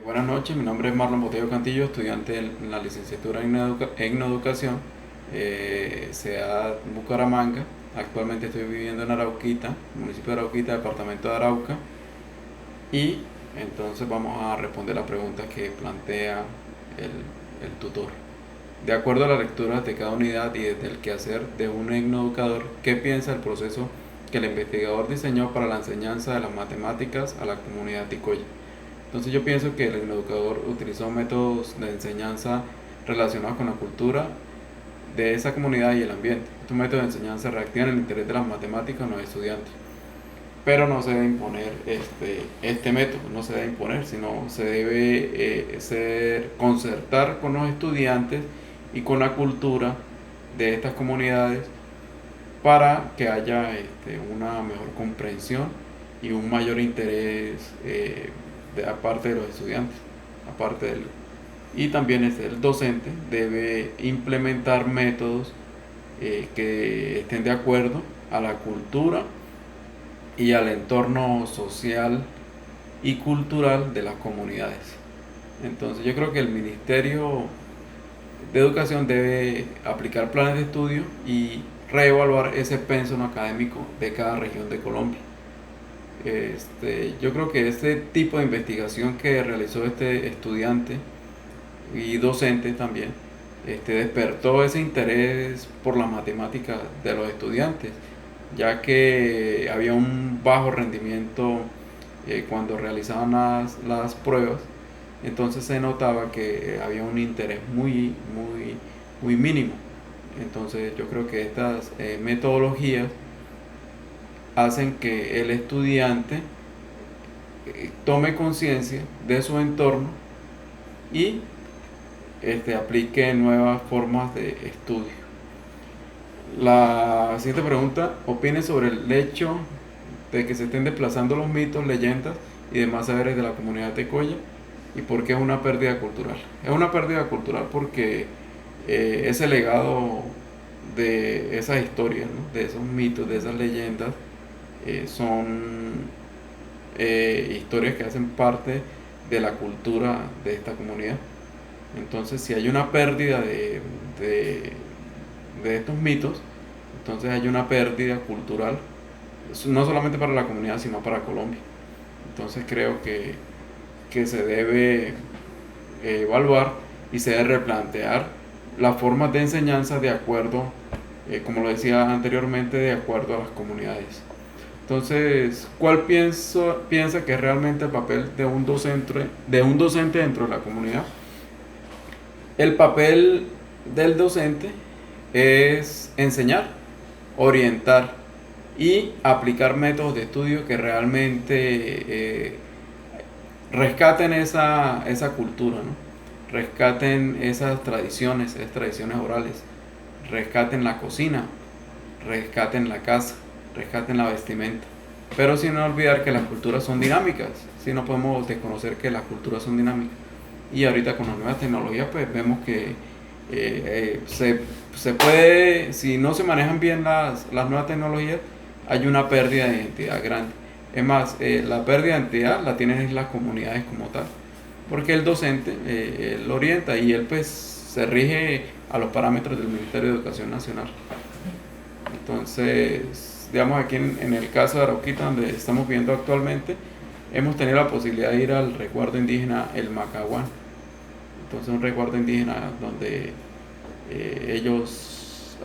Buenas noches, mi nombre es Marlon Botello Cantillo, estudiante en la licenciatura en Educación, CEA Bucaramanga. Actualmente estoy viviendo en Arauquita, municipio de Arauquita, departamento de Arauca. Y entonces vamos a responder las preguntas que plantea el tutor. De acuerdo a las lecturas de cada unidad y desde el quehacer de un etnoeducador, ¿qué piensa el proceso que el investigador diseñó para la enseñanza de las matemáticas a la comunidad ticoya? Entonces yo pienso que el educador utilizó métodos de enseñanza relacionados con la cultura de esa comunidad y el ambiente. Estos métodos de enseñanza reactivan el interés de las matemáticas en los estudiantes. Pero no se debe imponer este método, no se debe imponer, sino se debe concertar con los estudiantes y con la cultura de estas comunidades para que haya una mejor comprensión y un mayor interés aparte de los estudiantes, aparte del, y también el docente debe implementar métodos que estén de acuerdo a la cultura y al entorno social y cultural de las comunidades. Entonces yo creo que el Ministerio de Educación debe aplicar planes de estudio y reevaluar ese pensum académico de cada región de Colombia. Yo creo que este tipo de investigación que realizó este estudiante y docente también despertó ese interés por la matemática de los estudiantes, ya que había un bajo rendimiento cuando realizaban las pruebas. Entonces se notaba que había un interés muy mínimo. Entonces yo creo que estas metodologías hacen que el estudiante tome conciencia de su entorno y aplique nuevas formas de estudio. La siguiente pregunta: opine sobre el hecho de que se estén desplazando los mitos, leyendas y demás saberes de la comunidad tecoya, y por qué es una pérdida cultural. Es una pérdida cultural porque ese legado de esas historias, ¿no?, de esos mitos, de esas leyendas, son historias que hacen parte de la cultura de esta comunidad. Entonces, si hay una pérdida de estos mitos, entonces hay una pérdida cultural, no solamente para la comunidad, sino para Colombia. Entonces creo que se debe evaluar y se debe replantear las formas de enseñanza de acuerdo, como lo decía anteriormente, de acuerdo a las comunidades. Entonces, ¿cuál piensa que es realmente el papel de un docente dentro de la comunidad? El papel del docente es enseñar, orientar y aplicar métodos de estudio que realmente rescaten esa cultura, ¿no? Rescaten esas tradiciones orales, rescaten la cocina, rescaten la casa, rescaten la vestimenta, pero sin olvidar que las culturas son dinámicas. Si no podemos desconocer que las culturas son dinámicas, y ahorita con las nuevas tecnologías pues vemos que se puede, si no se manejan bien las nuevas tecnologías, hay una pérdida de identidad grande. Es más, la pérdida de identidad la tienen en las comunidades como tal, porque el docente él orienta y él pues se rige a los parámetros del Ministerio de Educación Nacional. Entonces, digamos, aquí en el caso de Arauquita, donde estamos viendo actualmente, hemos tenido la posibilidad de ir al resguardo indígena El Macaguán. Entonces, un resguardo indígena donde ellos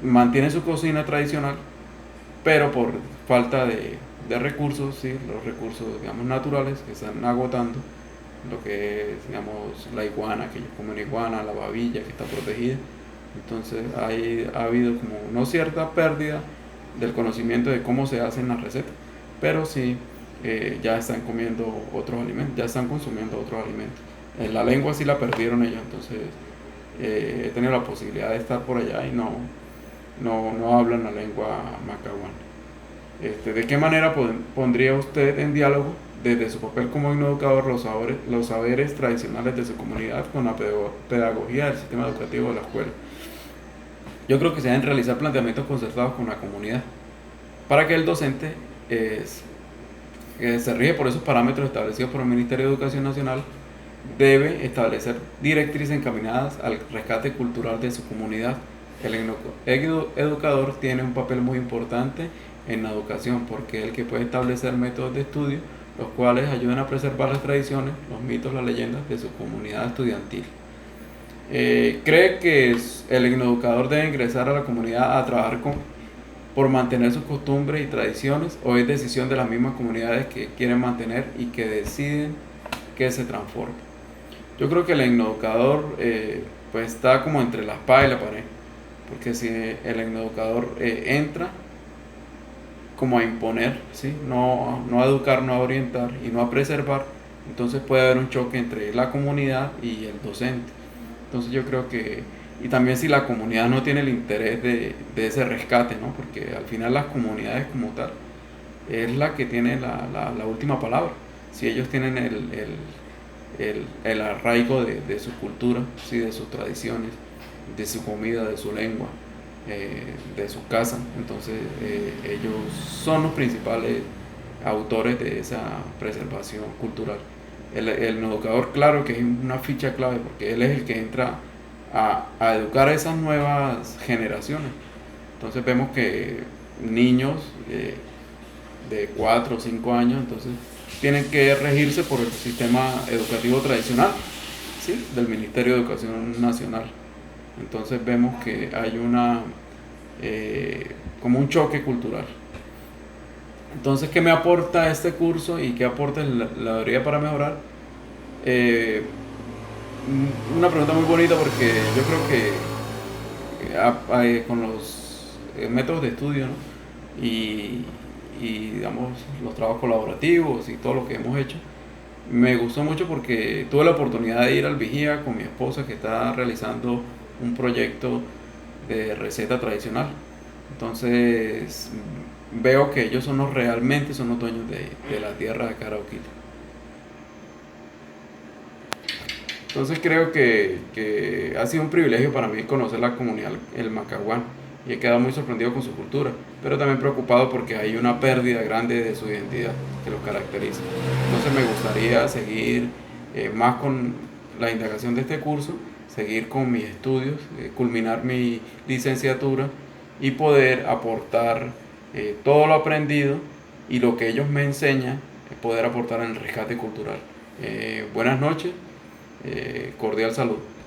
mantienen su cocina tradicional, pero por falta de recursos, ¿sí?, los recursos, digamos, naturales que están agotando, lo que es, digamos, la iguana, que ellos comen iguana, la babilla que está protegida. Entonces ha habido como no cierta pérdida del conocimiento de cómo se hacen las recetas, pero sí ya están comiendo otros alimentos, ya están consumiendo otros alimentos. La lengua sí la perdieron ellos. Entonces he tenido la posibilidad de estar por allá y no hablan la lengua macahuana. ¿De qué manera pondría usted en diálogo desde su papel como educador los saberes tradicionales de su comunidad con la pedagogía del sistema educativo de la escuela? Yo creo que se deben realizar planteamientos concertados con la comunidad para que el docente que se rige por esos parámetros establecidos por el Ministerio de Educación Nacional, debe establecer directrices encaminadas al rescate cultural de su comunidad. El educador tiene un papel muy importante en la educación porque es el que puede establecer métodos de estudio los cuales ayudan a preservar las tradiciones, los mitos, las leyendas de su comunidad estudiantil. ¿Cree que el educador debe ingresar a la comunidad a trabajar por mantener sus costumbres y tradiciones, o es decisión de las mismas comunidades que quieren mantener y que deciden que se transforme? Yo creo que el educador pues está como entre la espada y la pared, porque si el educador entra como a imponer, ¿sí? No a educar, no a orientar y no a preservar, entonces puede haber un choque entre la comunidad y el docente. Entonces yo creo que, y también si la comunidad no tiene el interés de ese rescate, ¿no? Porque al final las comunidades como tal es la que tiene la última palabra. Si ellos tienen el arraigo de su cultura, ¿sí? De sus tradiciones, de su comida, de su lengua, de su casa, entonces ellos son los principales autores de esa preservación cultural. El educador, claro que es una ficha clave porque él es el que entra a educar a esas nuevas generaciones. Entonces vemos que niños de 4 o 5 años entonces tienen que regirse por el sistema educativo tradicional, ¿sí? Del Ministerio de Educación Nacional. Entonces vemos que hay como un choque cultural. Entonces, ¿qué me aporta este curso y qué aporta la teoría para mejorar? Eh, una pregunta muy bonita porque yo creo que con los métodos de estudio, ¿no? y digamos los trabajos colaborativos y todo lo que hemos hecho, me gustó mucho porque tuve la oportunidad de ir al Vigía con mi esposa que está realizando un proyecto de receta tradicional. Entonces veo que ellos realmente son los dueños de la tierra de Arauquita. Entonces creo que ha sido un privilegio para mí conocer la comunidad El Macaguán y he quedado muy sorprendido con su cultura, pero también preocupado porque hay una pérdida grande de su identidad que los caracteriza. Entonces me gustaría seguir más con la indagación de este curso, seguir con mis estudios, culminar mi licenciatura y poder aportar todo lo aprendido y lo que ellos me enseñan, poder aportar en el rescate cultural. Buenas noches, cordial saludo.